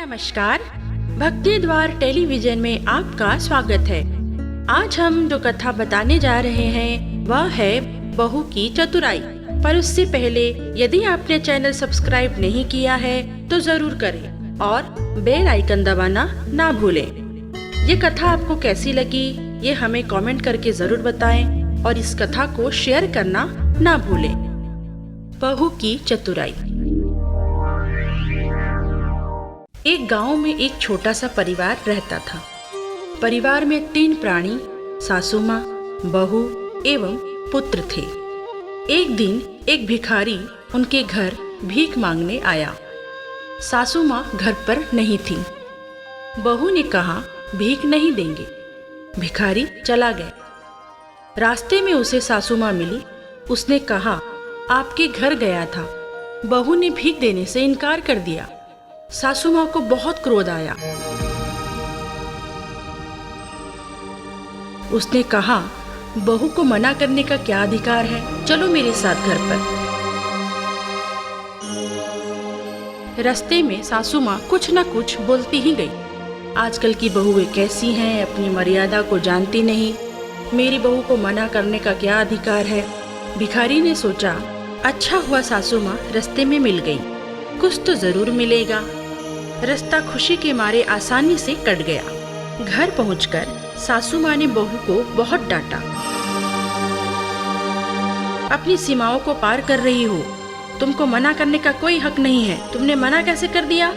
नमस्कार, भक्ति द्वार टेलीविजन में आपका स्वागत है। आज हम जो कथा बताने जा रहे हैं वह है बहू की चतुराई। पर उससे पहले यदि आपने चैनल सब्सक्राइब नहीं किया है तो जरूर करें और बेल आइकन दबाना ना भूलें। ये कथा आपको कैसी लगी ये हमें कमेंट करके जरूर बताएं और इस कथा को शेयर करना ना भूलें। बहू की चतुराई। एक गांव में एक छोटा सा परिवार रहता था। परिवार में 3 प्राणी, सासू माँ, बहू एवं पुत्र थे। एक दिन एक भिखारी उनके घर भीख मांगने आया। सासू माँ घर पर नहीं थी। बहू ने कहा भीख नहीं देंगे। भिखारी चला गया। रास्ते में उसे सासू माँ मिली। उसने कहा आपके घर गया था। बहू ने भीख देने से इनकार कर दिया। सासू माँ को बहुत क्रोध आया। उसने कहा बहू को मना करने का क्या अधिकार है, चलो मेरे साथ घर पर। रास्ते में सासू माँ कुछ न कुछ बोलती ही गई। आजकल की बहुएं कैसी हैं, अपनी मर्यादा को जानती नहीं। मेरी बहू को मना करने का क्या अधिकार है। भिखारी ने सोचा अच्छा हुआ सासू माँ रास्ते में मिल गई, कुछ तो जरूर मिलेगा। रास्ता खुशी के मारे आसानी से कट गया। घर पहुंचकर सासू माँ ने बहू को बहुत डांटा। अपनी सीमाओं को पार कर रही हो, तुमको मना करने का कोई हक नहीं है। तुमने मना कैसे कर दिया?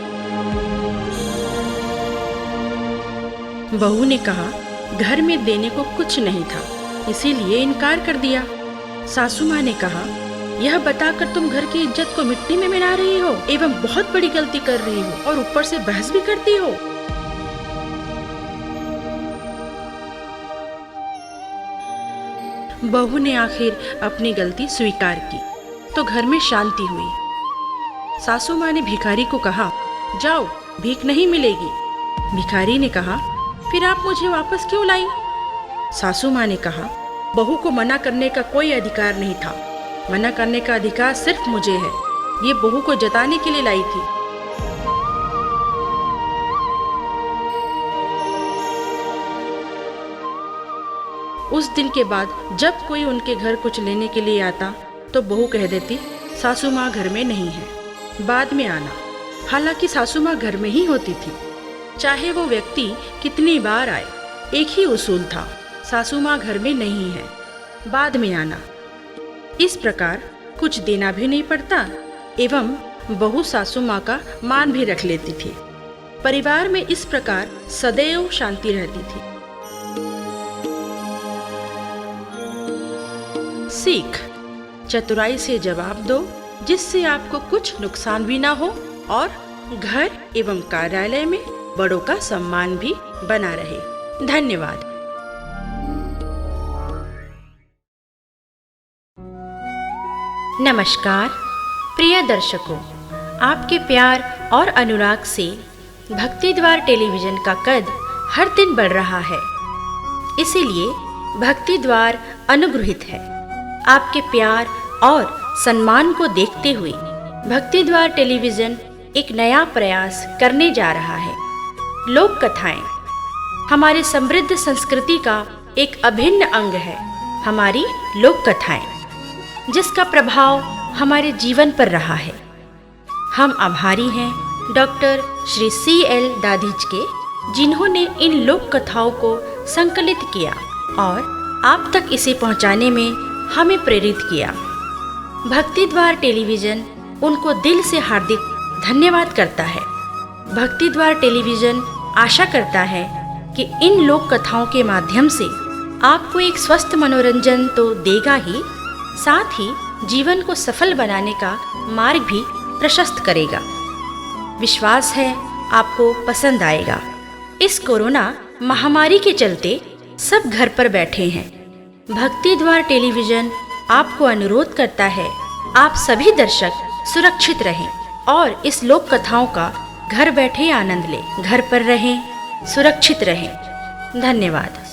बहू ने कहा घर में देने को कुछ नहीं था, इसीलिए इनकार कर दिया। सासू माँ ने कहा यह बताकर तुम घर की इज्जत को मिट्टी में मिला रही हो एवं बहुत बड़ी गलती कर रही हो और ऊपर से बहस भी करती हो। बहू ने आखिर अपनी गलती स्वीकार की तो घर में शांति हुई। सासू माँ ने भिखारी को कहा जाओ भीख नहीं मिलेगी। भिखारी ने कहा फिर आप मुझे वापस क्यों लाई? सासू माँ ने कहा बहू को मना करने का कोई अधिकार नहीं था। मना करने का अधिकार सिर्फ मुझे है। ये बहू को जताने के लिए लाई थी। उस दिन के बाद जब कोई उनके घर कुछ लेने के लिए आता तो बहू कह देती सासू माँ घर में नहीं है, बाद में आना। हालांकि सासू माँ घर में ही होती थी। चाहे वो व्यक्ति कितनी बार आए, एक ही उसूल था, सासू माँ घर में नहीं है, बाद में आना। इस प्रकार कुछ देना भी नहीं पड़ता एवं बहू सासू माँ का मान भी रख लेती थी। परिवार में इस प्रकार सदैव शांति रहती थी। सीख, चतुराई से जवाब दो जिससे आपको कुछ नुकसान भी ना हो और घर एवं कार्यालय में बड़ों का सम्मान भी बना रहे। धन्यवाद। नमस्कार प्रिय दर्शकों, आपके प्यार और अनुराग से भक्ति द्वार टेलीविजन का कद हर दिन बढ़ रहा है। इसीलिए भक्ति द्वार अनुग्रहित है। आपके प्यार और सम्मान को देखते हुए भक्ति द्वार टेलीविजन एक नया प्रयास करने जा रहा है। लोक कथाएं हमारी समृद्ध संस्कृति का एक अभिन्न अंग है। हमारी लोक कथाएं जिसका प्रभाव हमारे जीवन पर रहा है। हम आभारी हैं डॉक्टर श्री CL दाधीच के, जिन्होंने इन लोक कथाओं को संकलित किया और आप तक इसे पहुंचाने में हमें प्रेरित किया। भक्ति द्वार टेलीविजन उनको दिल से हार्दिक धन्यवाद करता है। भक्ति द्वार टेलीविजन आशा करता है कि इन लोक कथाओं के माध्यम से आपको एक स्वस्थ मनोरंजन तो देगा ही, साथ ही जीवन को सफल बनाने का मार्ग भी प्रशस्त करेगा। विश्वास है आपको पसंद आएगा। इस कोरोना महामारी के चलते सब घर पर बैठे हैं। भक्ति द्वार टेलीविजन आपको अनुरोध करता है आप सभी दर्शक सुरक्षित रहें और इस लोक कथाओं का घर बैठे आनंद लें। घर पर रहें, सुरक्षित रहें। धन्यवाद।